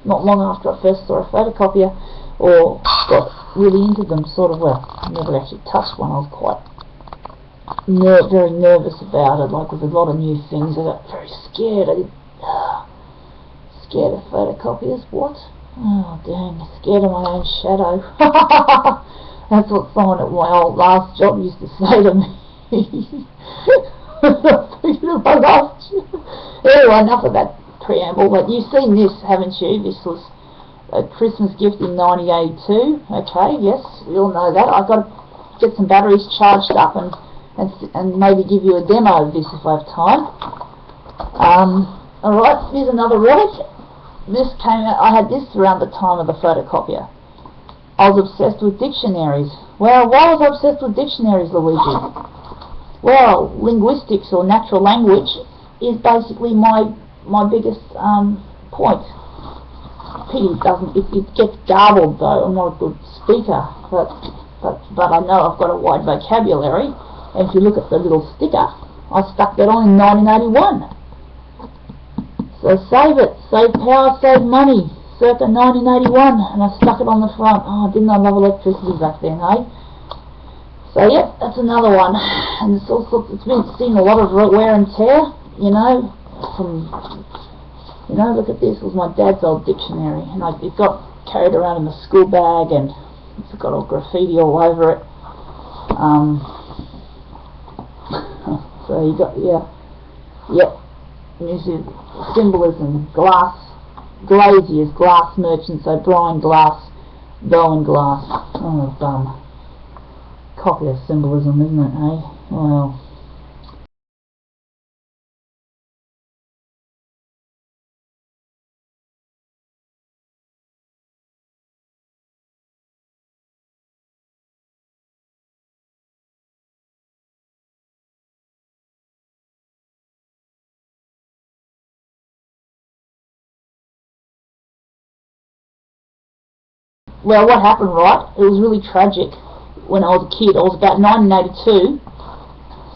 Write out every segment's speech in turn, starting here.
not long after I first saw a photocopier, or got really into them, sort of. Well, I never actually touched one. I was quite very nervous about it, like with a lot of new things. I got very scared. Scared of photocopiers. What? Oh dang, scared of my own shadow. That's what someone at my old last job used to say to me. Anyway, enough of that preamble. But you've seen this, haven't you? This was a Christmas gift in 1982. Okay, yes, we all know that. I've got to get some batteries charged up and maybe give you a demo of this if I have time. Alright, here's another relic. This came out, I had this around the time of the photocopier. I was obsessed with dictionaries. Well, why was I obsessed with dictionaries, Luigi? Well, linguistics, or natural language, is basically my biggest point. Pity it gets garbled though. I'm not a good speaker, but I know I've got a wide vocabulary. And if you look at the little sticker, I stuck that on in 1981. So save it, save power, save money, circa 1981, and I stuck it on the front. Oh, didn't I love electricity back then, eh? So yeah, that's another one, and it's also been seeing a lot of wear and tear, you know. Look at this. It was my dad's old dictionary, and it got carried around in the school bag, and it's got all graffiti all over it. So you got music, symbolism, glaziers, glass merchants, O'Brien Glass, Bowen Glass. Oh, bum. Copy of symbolism, isn't it, eh? Well. Well, what happened, right? It was really tragic. When I was a kid, I was about 1982.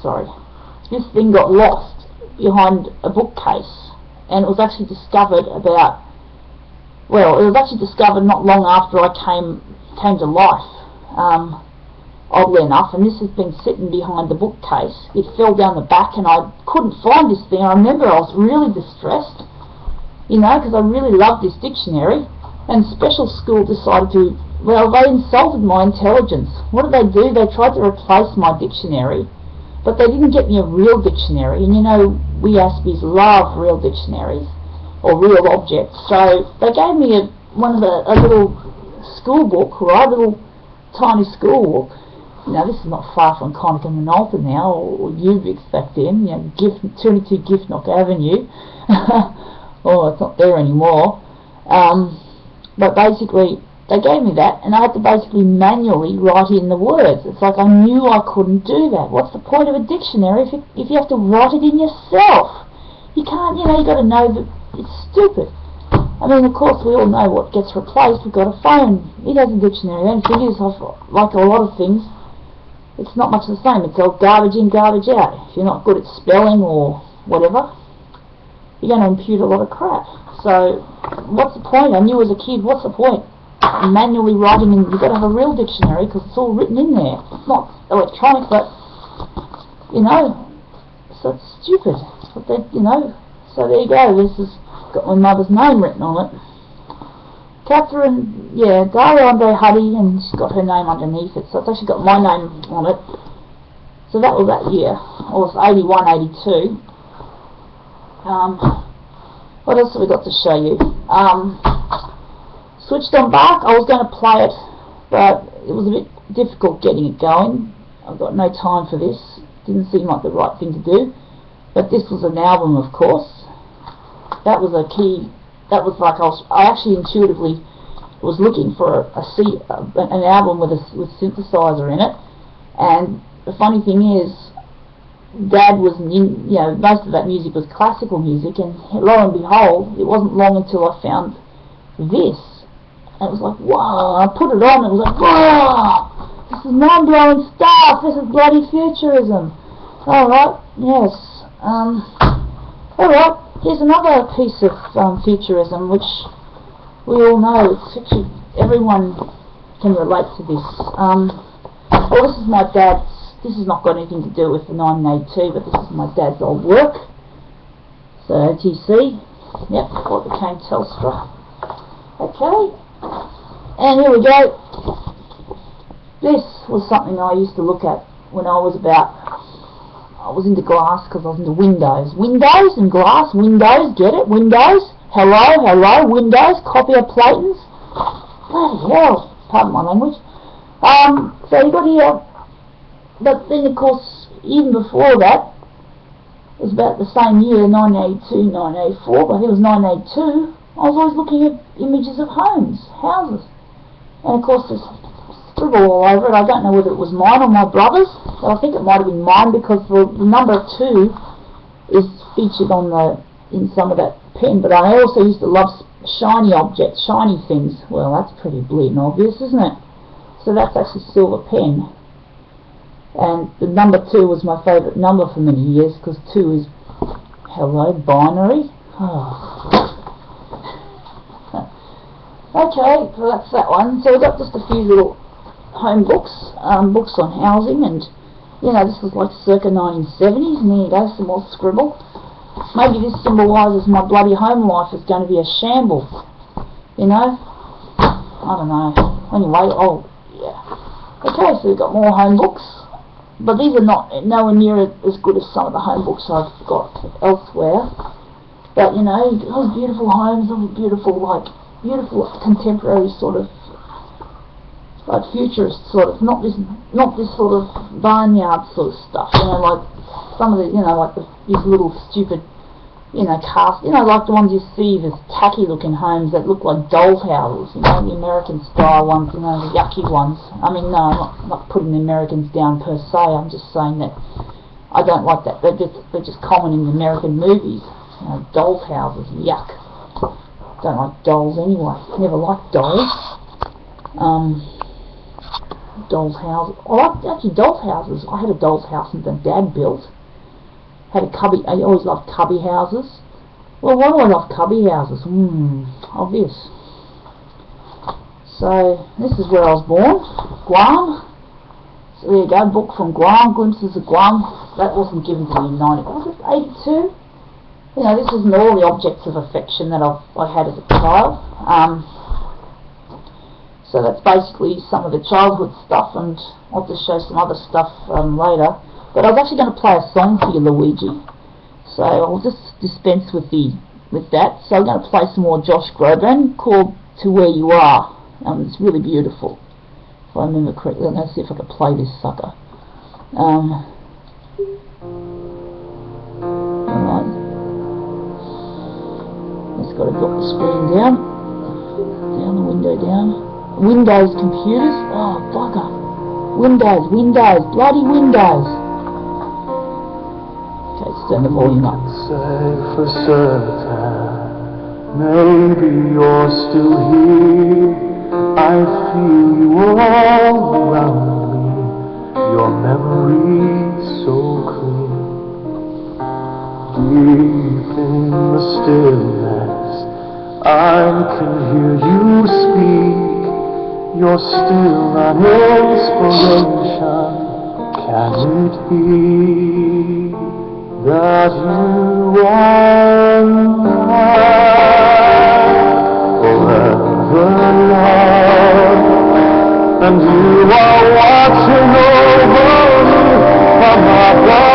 Sorry. This thing got lost behind a bookcase, and it was actually discovered not long after I came to life. Oddly enough, and this has been sitting behind the bookcase. It fell down the back, and I couldn't find this thing. I remember I was really distressed, because I really loved this dictionary. And special school decided to, they insulted my intelligence. What did they do? They tried to replace my dictionary, but they didn't get me a real dictionary. And we Aspies love real dictionaries, or real objects. So they gave me a little school book, right? A little tiny school book. This is not far from Connick and Minolta now, or Ubix back then. 22 Giffnock Avenue. Oh, it's not there anymore. But basically, they gave me that, and I had to basically manually write in the words. It's like I knew I couldn't do that. What's the point of a dictionary if you have to write it in yourself? You can't, you got to know that it's stupid. I mean, of course, we all know what gets replaced. We've got a phone. It has a dictionary. The only thing is, like a lot of things, it's not much the same. It's all garbage in, garbage out. If you're not good at spelling or whatever, you're going to impute a lot of crap. So, what's the point? I knew as a kid, what's the point? Manually writing, and you've got to have a real dictionary because it's all written in there. It's not electronic, but, so it's stupid. But they, so there you go. This has got my mother's name written on it. Catherine, Daria Andre Huddy, and she's got her name underneath it, so it's actually got my name on it. So that was that year. It was 81, 82. What else have we got to show you? Switched on Bark. I was going to play it, but it was a bit difficult getting it going. I've got no time for this. Didn't seem like the right thing to do. But this was an album, of course. That was a key. That was like I actually intuitively was looking for an album with synthesizer in it. And the funny thing is, Dad was, most of that music was classical music, and lo and behold, it wasn't long until I found this. And it was like, wow, I put it on, and it was like, wow, this is mind-blowing stuff, this is bloody futurism. Alright, yes, alright, Here's another piece of futurism, which we all know. It's actually, everyone can relate to this. Well, this is my dad's. This has not got anything to do with the 1982, but this is my dad's old work. So, as you see, yep, before it became Telstra. Okay, and here we go. This was something I used to look at when I was into glass, because I was into windows. Windows and glass, windows, get it? Windows, hello, windows, copier platens. Bloody hell, pardon my language. So you got here, but then of course, even before that, it was about the same year, 1982, 1984, but I think it was 1982, I was always looking at images of homes, houses. And of course there's scribble all over it. I don't know whether it was mine or my brother's, but I think it might have been mine, because the number 2 is featured in some of that pen. But I also used to love shiny objects, shiny things. Well, that's pretty bleeding obvious, isn't it? So that's actually silver pen. And the number 2 was my favourite number for many years, because 2 is, hello, binary. Oh. Okay, so that's that one. So we've got just a few little home books, books on housing, and you know, this was like circa 1970s, and there you go, some more scribble. Maybe this symbolises my bloody home life is going to be a shambles, you know? I don't know. Anyway, oh yeah. Okay, so we've got more home books, but these are nowhere near as good as some of the home books I've got elsewhere. But you know, those beautiful homes, those beautiful contemporary sort of, like futurist sort of, not this sort of barnyard sort of stuff, you know, like some of the, you know, like these little stupid, you know, like the ones you see, these tacky looking homes that look like doll's houses, you know, the American style ones, you know, the yucky ones. I mean, no, I'm not putting the Americans down per se, I'm just saying that I don't like that. They're just common in American movies, you know, doll's houses, yuck. Don't like dolls anyway, never liked dolls. Doll's houses. Actually, doll's houses. I had a doll's house that Dad built. Had a cubby. I always loved cubby houses. Well, why do I love cubby houses? Obvious. So this is where I was born, Guam. So there you go, book from Guam, glimpses of Guam. That wasn't given to me in 1982. You know, this isn't all the objects of affection that I had as a child. So that's basically some of the childhood stuff, and I'll just show some other stuff later. But I was actually going to play a song for you, Luigi. So I'll just dispense with that. So I'm going to play some more Josh Groban called To Where You Are. It's really beautiful, if I remember correctly. Let's see if I can play this sucker. Alright. Just got to drop the screen down. Down the window down. Windows computers? Oh, bugger. Windows, bloody Windows. Okay, let's turn the volume up. Say for certain, maybe you're still here. I feel you all around me, your memory so clear. Deep in the stillness, I can hear you speak. You're still an inspiration. Can it be that you and I forever love, and you are watching over me from above?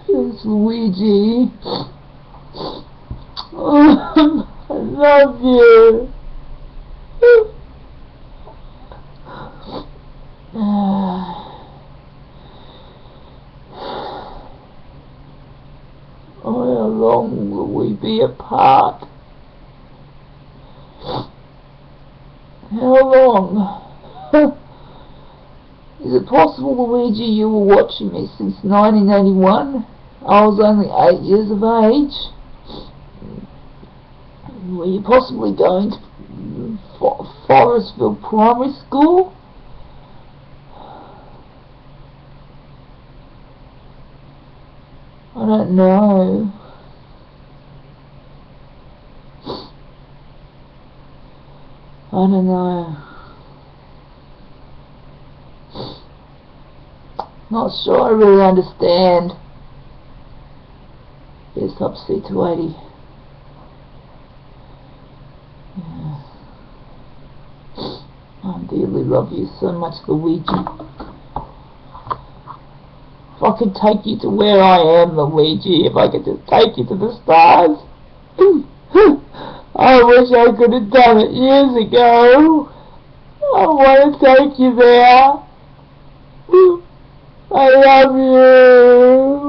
It's Luigi. I love you. Oh, how long will we be apart? How long? Is it possible, Luigi, you were watching me since 1981? I was only 8 years of age. Were you possibly going to Forestville Primary School? I don't know. I don't know. Not sure I really understand. Yes, up C280. Yeah. I dearly love you so much, Luigi. If I could take you to where I am, Luigi, if I could just take you to the stars. I wish I could have done it years ago. I want to take you there. I love you.